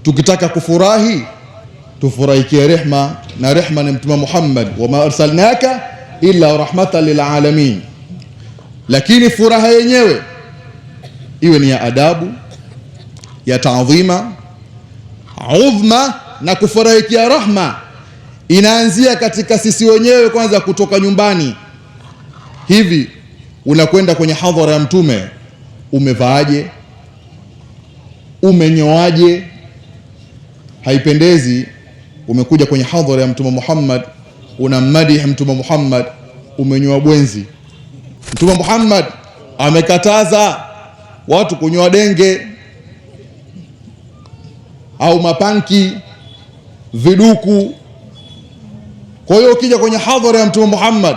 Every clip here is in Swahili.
Tukitaka kufurahi tufurahikie rehma, na rehma ni Mtume Muhammad, wama arsalnaka illa rahmatan lil alamin. Lakini furaha yenyewe iwe ni ya adabu, ya taadhima, udhma, na kufurahikia rahma inaanzia katika sisi wenyewe kwanza, kutoka nyumbani. Hivi unakwenda kwenye hadhara ya Mtume, umevaaje? Umenyoaje? Haipendezi umekuja kwenye hadhara ya Mtume Muhammad, unammadihi Mtume Muhammad, umenyoa bwenzi. Mtume Muhammad amekataza watu kunyoa denge au mapanki, viduku. Kwa hiyo ukija kwenye hadhara ya Mtume Muhammad,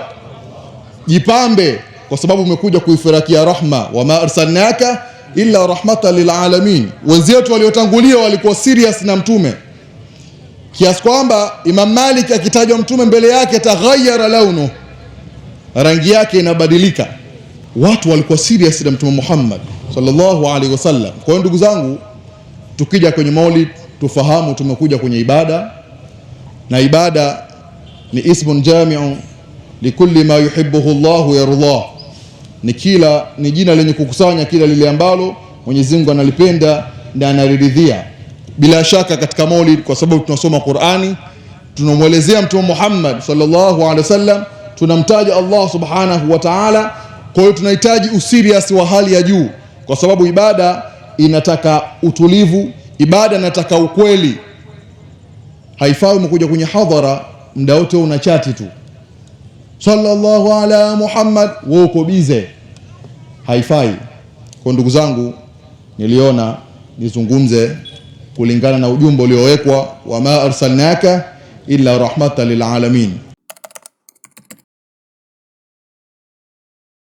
jipambe, kwa sababu umekuja kuifurakia rahma, wama arsalnaka illa rahmatan lil alamin. Wenzetu waliotangulia walikuwa serious na Mtume kiasi kwamba Imam Malik akitajwa Mtume mbele yake taghayyara launu, rangi yake inabadilika. Watu walikuwa serious na Mtume Muhammad sallallahu alaihi wasallam. Kwa hiyo ndugu zangu, tukija kwenye Maulid tufahamu tumekuja kwenye ibada, na ibada ni ismun jami'un likulli ma yuhibbuhu Allahu yardah, ni jina lenye kukusanya kila lile ambalo Mwenyezi Mungu analipenda na anaridhia. Bila shaka katika Maulid, kwa sababu tunasoma Qur'ani, tunamwelezea Mtume Muhammad sallallahu alaihi wasallam, tunamtaja Allah subhanahu wa ta'ala. Kwa hiyo tunahitaji usirias wa hali ya juu, kwa sababu ibada inataka utulivu, ibada inataka ukweli. Haifai umekuja kwenye hadhara muda wote una chati tu, sallallahu ala Muhammad, wewe uko bize, haifai. Kwa ndugu zangu, niliona nizungumze kulingana na ujumbe uliowekwa, wama arsalnaka illa rahmatan lil alamin.